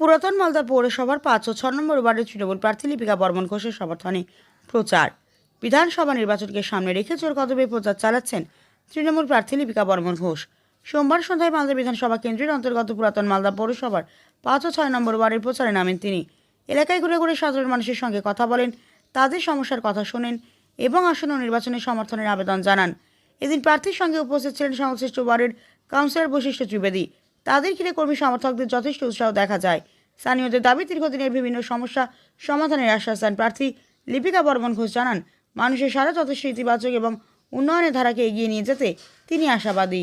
পুরাতন মালদা পৌরসভার ৫ ও ৬ নম্বর ওয়ার্ডের তৃণমূল প্রার্থী লিপিকা বর্মন ঘোষের সমর্থনে প্রচার। বিধানসভা নির্বাচনকে সামনে রেখে জোর কদমে প্রচার চালাচ্ছেন তৃণমূল প্রার্থী লিপিকা বর্মন ঘোষ। সোমবার সন্ধ্যায় মালদা বিধানসভা কেন্দ্রের অন্তর্গত পুরাতন মালদা পৌরসভার ৫ ও ৬ নম্বর ওয়ার্ডের প্রচারে নামেন তিনি। এলাকায় ঘুরে ঘুরে সাধারণ মানুষের সঙ্গে কথা বলেন, তাদের সমস্যার কথা শোনেন এবং আসন্ন নির্বাচনে সমর্থনের আবেদন জানান। এদিন প্রার্থীর সঙ্গে উপস্থিত ছিলেন সংশ্লিষ্ট ওয়ার্ডের কাউন্সিলর বশিষ্ঠ ত্রিবেদী। তাদের ঘিরে কর্মী সমর্থকদের যথেষ্ট উৎসাহ দেখা যায়। স্থানীয়দের দাবি, দীর্ঘদিনের বিভিন্ন সমস্যা সমাধানের আশ্বাস দেন প্রার্থী লিপিকা বর্মন ঘোষ। জানান, মানুষের সারা যথেষ্ট ইতিবাচক এবং উন্নয়নের ধারাকে এগিয়ে নিয়ে যেতে তিনি আশাবাদী।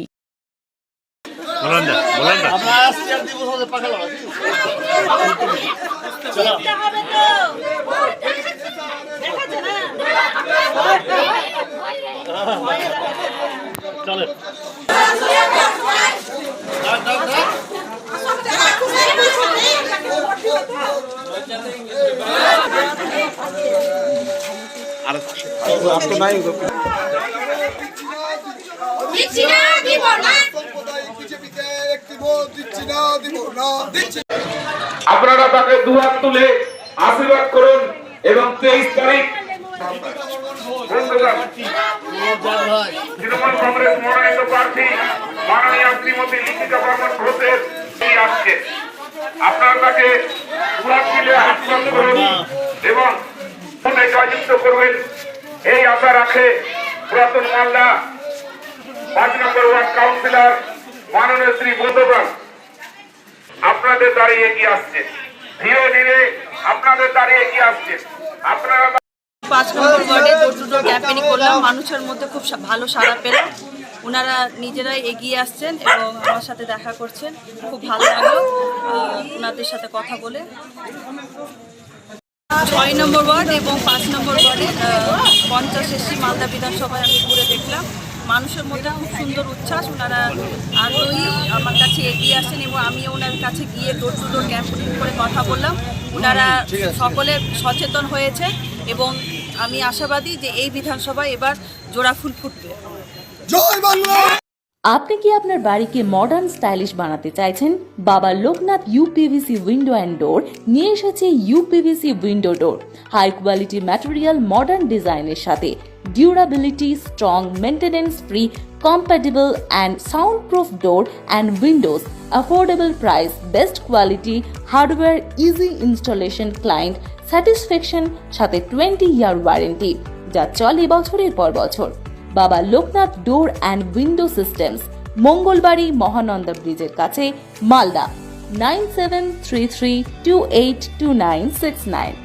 আপনারা তাকে দুহাত তুলে আশীর্বাদ করুন এবং 23 তারিখ তৃণমূল কংগ্রেস মনোনীত প্রার্থী মাননীয় শ্রীমতী লিপিকা বর্মন ঘোষের আসছে। আপনারা তাকে দুহাত তুলে আশীর্বাদ করুন এবং জয়যুক্ত করবেন এই আশা রাখে পুরাতন মালদা ৫ নম্বর ওয়ার্ড কাউন্সিলর মাননীয় শ্রী বোধবান আপনাদের দাঁড়িয়ে এগিয়ে আসছে। ধীরে ধীরে আপনাদের দাঁড়িয়ে এগিয়ে আসছে। আপনারা ৫ নম্বর ওয়ার্ডে ডোর টু ডোর ক্যাম্পেইন করলাম, মানুষের মধ্যে খুব ভালো সাড়া পেলাম। ওনারা নিজেরাই এগিয়ে আসছেন এবং আমার সাথে দেখা করছেন, খুব ভালো লাগলো ওনাদের সাথে কথা বলে। ৬ নম্বর ওয়ার্ড এবং ৫ নম্বর ওয়ার্ডে 50 এসি মালদা বিধানসভায় আমি ঘুরে দেখলাম, মানুষের মধ্যে খুব সুন্দর উচ্ছ্বাস। ওনারা আগ্রহী, আমার কাছে এগিয়ে আসছেন এবং আমিও ওনার কাছে গিয়ে ডোর টু ডোর ক্যাম্পেইন করে কথা বললাম। ওনারা সকলে সচেতন হয়েছে এবং আমি আশাবাদী যে এই বিধানসভায় এবার জোড়া ফুল ফুটবে। জয় বাংলা। আপনি কি আপনার বাড়িকে মডার্ন স্টাইলিশ বানাতে চাইছেন? বাবা Loknath uPVC window and door নিয়ে এসেছে ইউপিভিসি উইন্ডো ডোর, হাই কোয়ালিটি ম্যাটেরিয়াল, মডার্ন ডিজাইনের সাথে durability, strong, maintenance free, compatible and soundproof door and windows, affordable price, best quality, hardware, easy installation, client satisfaction সাথে 20-year warranty যা চলে বছরের পর বছর। বাবা Loknath door and window systems, Mangalbari Mahananda ব্রিজের কাছে, মালদা 9733282969।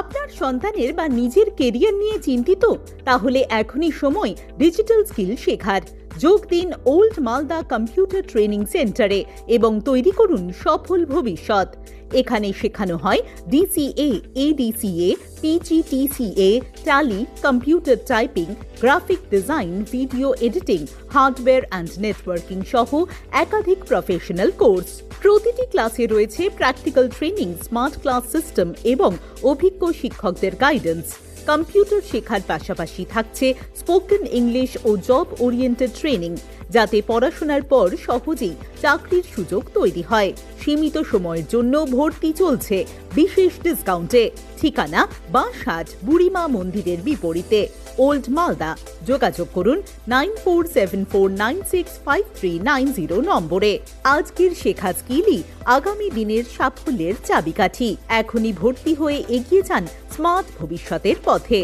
আপনার সন্তানের বা নিজের কেরিয়ার নিয়ে চিন্তিত? তাহলে এখনই সময় ডিজিটাল স্কিল শেখার। যোগ দিন ওল্ড মালদা কম্পিউটার ট্রেনিং সেন্টারে এবং তৈরি করুন সফল ভবিষ্যৎ। এখানে শেখানো হয় DCA, ADCA, PGTCA, Tally, computer typing, graphic design, video editing, hardware and networking সহ একাধিক প্রফেশনাল কোর্স। প্রতিটি ক্লাসে রয়েছে practical training, smart class system এবং অভিজ্ঞ শিক্ষকদের গাইডেন্স। কম্পিউটার শেখার পাশাপাশি থাকছে স্পোকেন ইংলিশ ও জব ওরিয়েন্টেড ট্রেনিং, যাতে পড়াশোনার পর সহজেই চাকরির সুযোগ তৈরি হয়। সীমিত সময়ের জন্য ভর্তি চলছে বিশেষ ডিসকাউন্টে। ঠিকানা বাঁশহাট বুড়িমা মন্দিরের বিপরীতে, ওল্ড মালদা। যোগাযোগ করুন 9474965390 নম্বরে। আজকের শেখা স্কিলই আগামী দিনের সাফল্যের চাবিকাঠি। এখনই ভর্তি হয়ে এগিয়ে যান স্মার্ট ভবিষ্যতের পথে।